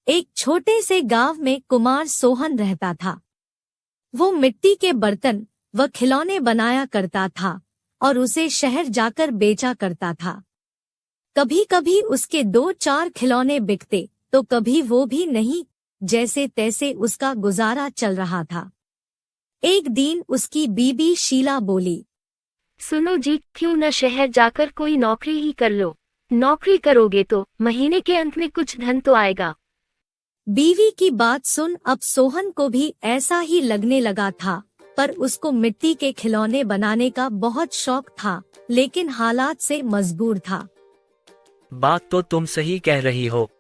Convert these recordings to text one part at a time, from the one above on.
एक छोटे से गांव में कुमार सोहन रहता था। वो मिट्टी के बर्तन व खिलौने बनाया करता था और उसे शहर जाकर बेचा करता था। कभी कभी उसके 2-4 खिलौने बिकते तो कभी वो भी नहीं, जैसे तैसे उसका गुजारा चल रहा था। एक दिन उसकी बीबी शीला बोली, सुनो जी, क्यों न शहर जाकर कोई नौकरी ही कर लो। नौकरी करोगे तो महीने के अंत में कुछ धन तो आएगा। बीवी की बात सुन अब सोहन को भी ऐसा ही लगने लगा था, पर उसको मिट्टी के खिलौने बनाने का बहुत शौक था, लेकिन हालात से मजबूर था। बात तो तुम सही कह रही हो,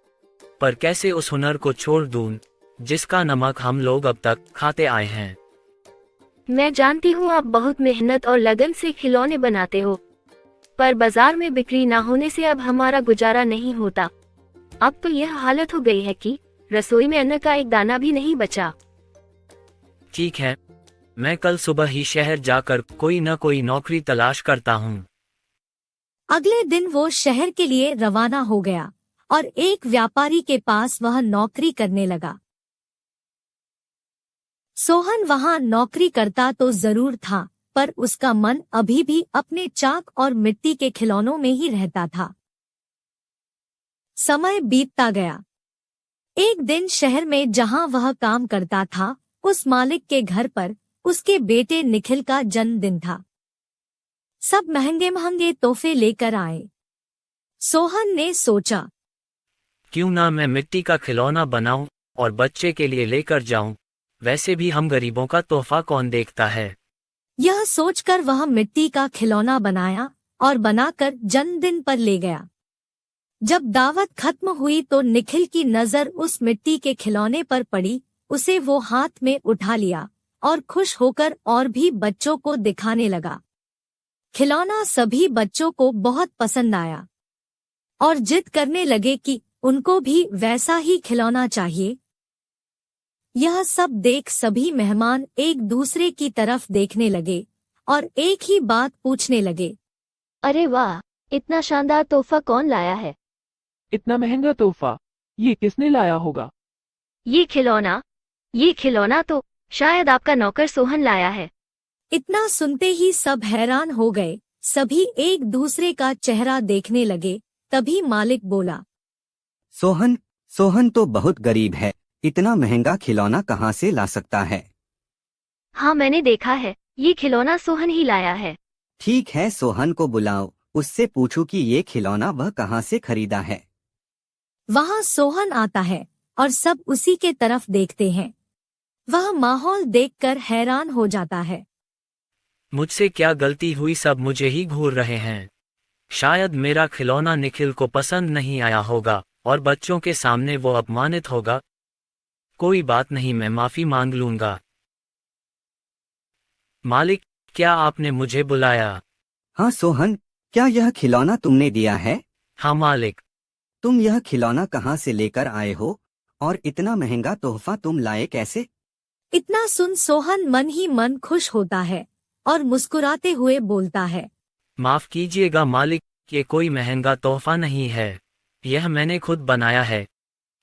पर कैसे उस हुनर को छोड़ दूं, जिसका नमक हम लोग अब तक खाते आए हैं। मैं जानती हूँ आप बहुत मेहनत और लगन से खिलौने बनाते हो, पर बाजार में बिक्री ना होने से अब हमारा गुजारा नहीं होता। अब तो यह हालत हो गई है कि रसोई में अन्न का एक दाना भी नहीं बचा। ठीक है, मैं कल सुबह ही शहर जाकर कोई न कोई नौकरी तलाश करता हूँ। अगले दिन वो शहर के लिए रवाना हो गया और एक व्यापारी के पास वह नौकरी करने लगा। सोहन वहां नौकरी करता तो जरूर था, पर उसका मन अभी भी अपने चाक और मिट्टी के खिलौनों में ही रहता था। समय बीतता गया। एक दिन शहर में जहां वह काम करता था, उस मालिक के घर पर उसके बेटे निखिल का जन्मदिन था। सब महंगे महंगे तोहफे लेकर आए। सोहन ने सोचा, क्यों ना मैं मिट्टी का खिलौना बनाऊं और बच्चे के लिए लेकर जाऊं, वैसे भी हम गरीबों का तोहफा कौन देखता है। यह सोचकर वह मिट्टी का खिलौना बनाया और बनाकर जन्मदिन पर ले गया। जब दावत खत्म हुई तो निखिल की नजर उस मिट्टी के खिलौने पर पड़ी। उसे वो हाथ में उठा लिया और खुश होकर और भी बच्चों को दिखाने लगा। खिलौना सभी बच्चों को बहुत पसंद आया और जिद करने लगे कि उनको भी वैसा ही खिलौना चाहिए। यह सब देख सभी मेहमान एक दूसरे की तरफ देखने लगे और एक ही बात पूछने लगे, अरे वाह, इतना शानदार तोहफा कौन लाया है? इतना महंगा तोहफा ये किसने लाया होगा? ये खिलौना तो शायद आपका नौकर सोहन लाया है। इतना सुनते ही सब हैरान हो गए। सभी एक दूसरे का चेहरा देखने लगे। तभी मालिक बोला, सोहन सोहन तो बहुत गरीब है, इतना महंगा खिलौना कहाँ से ला सकता है? हाँ, मैंने देखा है, ये खिलौना सोहन ही लाया है। ठीक है, सोहन को बुलाओ, उससे पूछो कि ये खिलौना वह कहाँ से खरीदा है। वहाँ सोहन आता है और सब उसी के तरफ देखते हैं। वह माहौल देखकर हैरान हो जाता है। मुझसे क्या गलती हुई, सब मुझे ही घूर रहे हैं। शायद मेरा खिलौना निखिल को पसंद नहीं आया होगा और बच्चों के सामने वो अपमानित होगा। कोई बात नहीं, मैं माफी मांग लूंगा। मालिक, क्या आपने मुझे बुलाया? हाँ सोहन, क्या यह खिलौना तुमने दिया है? हाँ मालिक। तुम यह खिलौना कहाँ से लेकर आए हो और इतना महंगा तोहफा तुम लाए कैसे? इतना सुन सोहन मन ही मन खुश होता है और मुस्कुराते हुए बोलता है, माफ कीजिएगा मालिक, ये कोई महंगा तोहफा नहीं है, यह मैंने खुद बनाया है।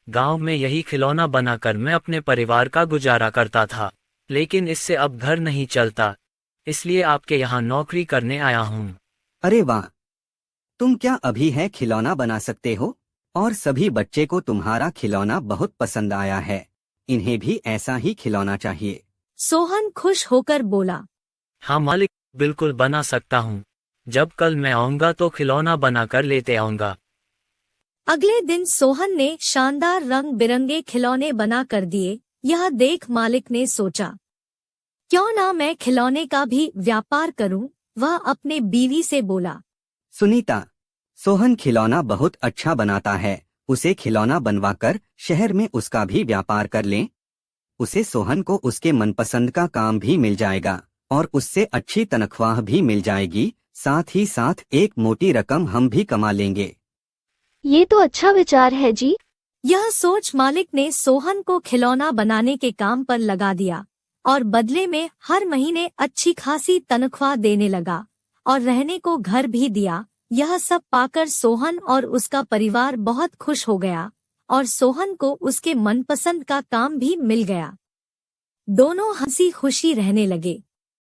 गांव में यही खिलौना बनाकर मैं अपने परिवार का गुजारा करता था, लेकिन इससे अब घर नहीं चलता, इसलिए आपके यहाँ नौकरी करने आया हूँ। अरे वाह, तुम क्या अभी है खिलौना बना सकते हो? और सभी बच्चे को तुम्हारा खिलौना बहुत पसंद आया है, इन्हें भी ऐसा ही खिलौना चाहिए। सोहन खुश होकर बोला, हाँ मालिक, बिल्कुल बना सकता हूँ। जब कल मैं आऊँगा तो खिलौना बनाकर लेते आऊँगा। अगले दिन सोहन ने शानदार रंग बिरंगे खिलौने बना कर दिए। यह देख मालिक ने सोचा, क्यों ना मैं खिलौने का भी व्यापार करूं। वह अपने बीवी से बोला, सुनीता, सोहन खिलौना बहुत अच्छा बनाता है, उसे खिलौना बनवाकर शहर में उसका भी व्यापार कर लें। उसे सोहन को उसके मनपसंद का काम भी मिल जाएगा और उससे अच्छी तनख्वाह भी मिल जाएगी, साथ ही साथ एक मोटी रकम हम भी कमा लेंगे। ये तो अच्छा विचार है जी। यह सोच मालिक ने सोहन को खिलौना बनाने के काम पर लगा दिया और बदले में हर महीने अच्छी खासी तनख्वाह देने लगा और रहने को घर भी दिया। यह सब पाकर सोहन और उसका परिवार बहुत खुश हो गया और सोहन को उसके मनपसंद का काम भी मिल गया। दोनों हंसी खुशी रहने लगे।